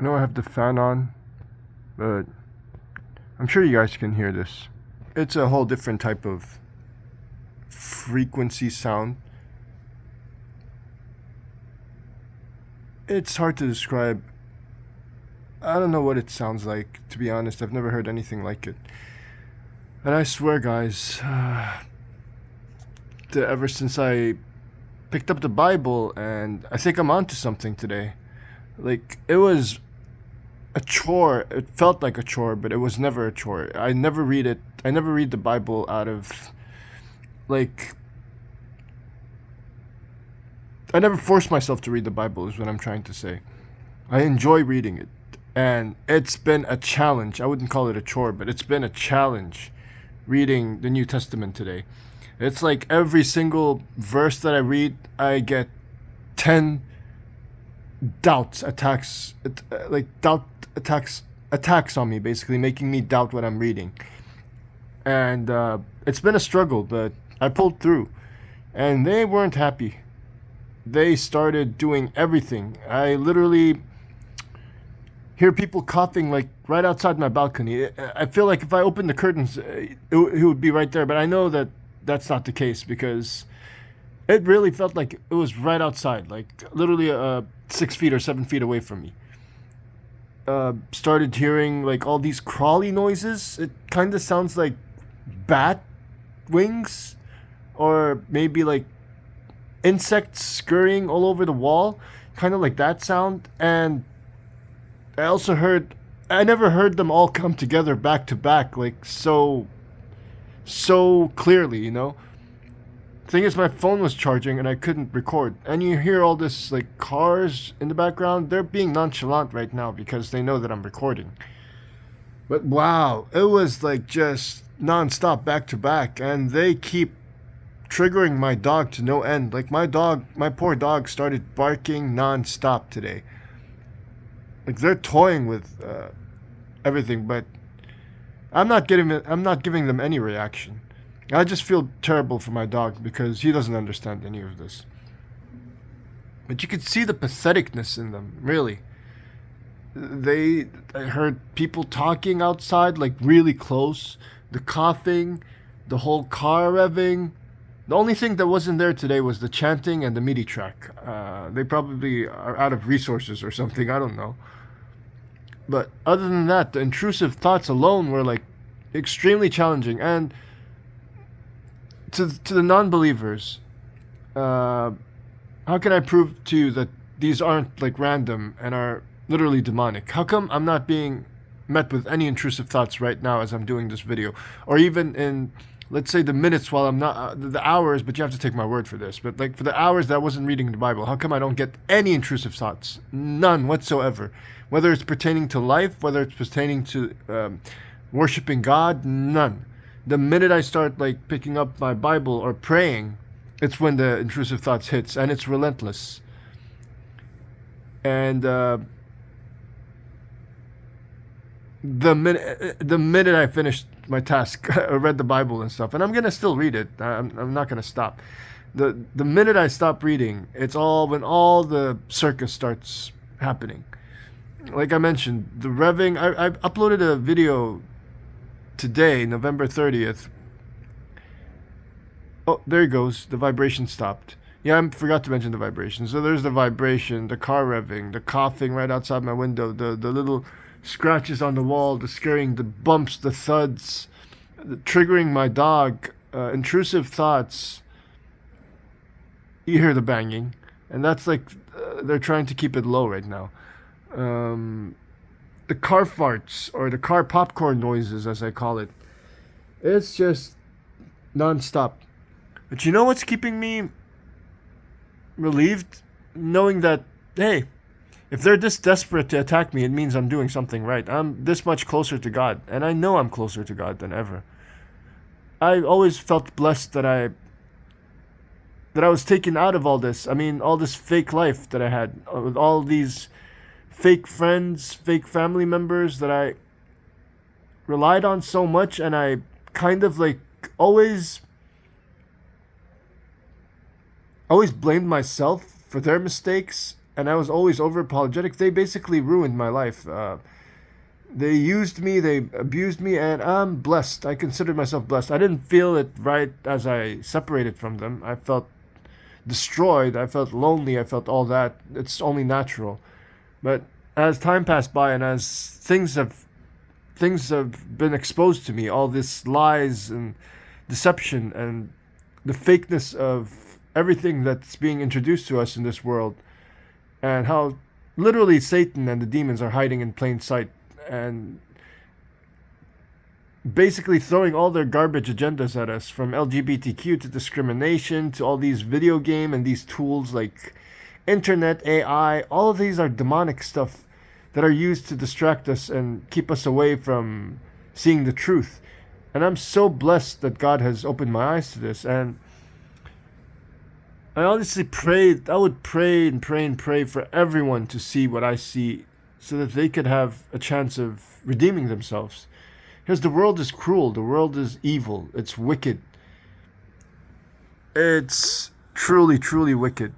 know I have the fan on, but I'm sure you guys can hear this. It's a whole different type of frequency sound. It's hard to describe. I don't know what it sounds like, to be honest. I've never heard anything like it. And I swear, guys, that ever since I picked up the Bible, and I think I'm onto something today. Like, it was a chore. It felt like a chore, but it was never a chore. I never read it. I never read the Bible out of, like, I never force myself to read the Bible, is what I'm trying to say. I enjoy reading it. And it's been a challenge. I wouldn't call it a chore, but it's been a challenge reading the New Testament today. It's like every single verse that I read, I get 10 attacks on me, basically making me doubt what I'm reading. And it's been a struggle, but I pulled through. And they weren't happy. They started doing everything. I literally hear people coughing like right outside my balcony. I feel like if I opened the curtains, it would be right there. But I know that that's not the case, because it really felt like it was right outside, like literally 6 feet or 7 feet away from me. Started hearing like all these crawly noises. It kind of sounds like bat wings, or maybe like insects scurrying all over the wall, kind of like that sound. And I never heard them all come together back to back, like so clearly, you know? Thing is, my phone was charging and I couldn't record. And you hear all this, like, cars in the background. They're being nonchalant right now because they know that I'm recording. But wow, it was like just nonstop, back to back. And they keep triggering my dog to no end. Like, my poor dog started barking nonstop today. Like, they're toying with everything, but I'm not giving them any reaction. I just feel terrible for my dog because he doesn't understand any of this. But you could see the patheticness in them, really. I heard people talking outside, like really close. The coughing, the whole car revving. The only thing that wasn't there today was the chanting and the MIDI track. They probably are out of resources or something, I don't know. But other than that, the intrusive thoughts alone were like extremely challenging. And to the non-believers, how can I prove to you that these aren't like random and are literally demonic? How come I'm not being met with any intrusive thoughts right now as I'm doing this video, or even in, let's say, the minutes while I'm not the hours? But you have to take my word for this. But like for the hours that I wasn't reading the Bible, how come I don't get any intrusive thoughts? None whatsoever. Whether it's pertaining to life, whether it's pertaining to worshiping God, none. The minute I start like picking up my Bible or praying, it's when the intrusive thoughts hits, and it's relentless. And the minute I finished my task, I read the Bible and stuff, and I'm gonna still read it. I'm not gonna stop. The minute I stop reading, it's all when all the circus starts happening. Like I mentioned, the revving. I uploaded a video today, November 30th. Oh, there it goes. The vibration stopped. Yeah, I forgot to mention the vibration. So there's the vibration, the car revving, the coughing right outside my window, the little scratches on the wall, the scaring, the bumps, the thuds, the triggering my dog, intrusive thoughts. You hear the banging. And that's like, they're trying to keep it low right now. The car farts, or the car popcorn noises, as I call it. It's just nonstop. But you know what's keeping me relieved? Knowing that, hey, if they're this desperate to attack me, it means I'm doing something right. I'm this much closer to God, and I know I'm closer to God than ever. I always felt blessed that I was taken out of all this. I mean, all this fake life that I had, with all these fake friends, fake family members that I relied on so much, and I kind of like always blamed myself for their mistakes, and I was always over apologetic, they basically ruined my life. They used me, they abused me, and I'm blessed. I consider myself blessed. I didn't feel it right as I separated from them. I felt destroyed. I felt lonely. I felt all that. It's only natural. But as time passed by and as things have been exposed to me, all this lies and deception and the fakeness of everything that's being introduced to us in this world, and how literally Satan and the demons are hiding in plain sight and basically throwing all their garbage agendas at us, from LGBTQ to discrimination to all these video game and these tools like internet, AI. All of these are demonic stuff that are used to distract us and keep us away from seeing the truth. And I'm so blessed that God has opened my eyes to this. And I honestly prayed, I would pray and pray and pray for everyone to see what I see so that they could have a chance of redeeming themselves. Because the world is cruel, the world is evil, it's wicked. It's truly, truly wicked.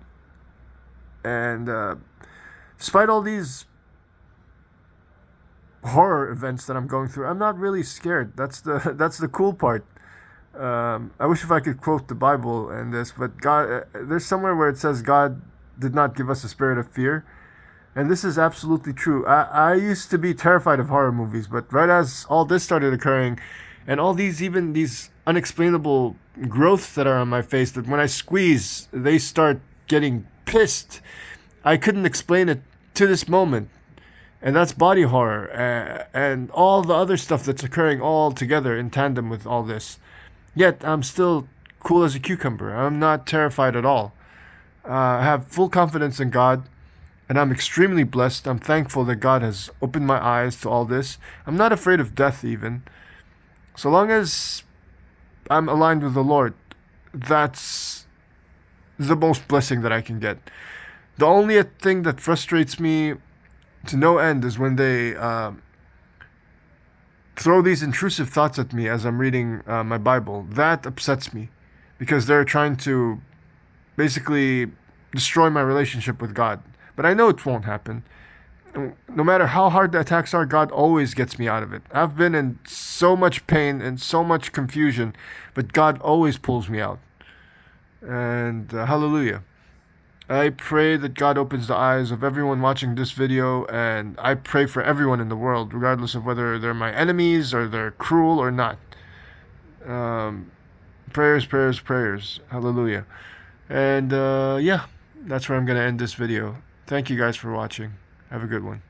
And despite all these horror events that I'm going through, I'm not really scared. That's the cool part. I wish if I could quote the Bible in this, but God, there's somewhere where it says God did not give us a spirit of fear, and this is absolutely true. I used to be terrified of horror movies, but right as all this started occurring, and all these, even these unexplainable growths that are on my face, that when I squeeze, they start getting pissed. I couldn't explain it to this moment. And that's body horror, and all the other stuff that's occurring all together in tandem with all this. Yet I'm still cool as a cucumber. I'm not terrified at all. I have full confidence in God, and I'm extremely blessed. I'm thankful that God has opened my eyes to all this. I'm not afraid of death even. So long as I'm aligned with the Lord, that's the most blessing that I can get. The only thing that frustrates me to no end is when they throw these intrusive thoughts at me as I'm reading my Bible. That upsets me because they're trying to basically destroy my relationship with God. But I know it won't happen. No matter how hard the attacks are, God always gets me out of it. I've been in so much pain and so much confusion, but God always pulls me out. And hallelujah. I pray that God opens the eyes of everyone watching this video, and I pray for everyone in the world, regardless of whether they're my enemies or they're cruel or not. Prayers, prayers, prayers. Hallelujah. And yeah, that's where I'm going to end this video. Thank you guys for watching. Have a good one.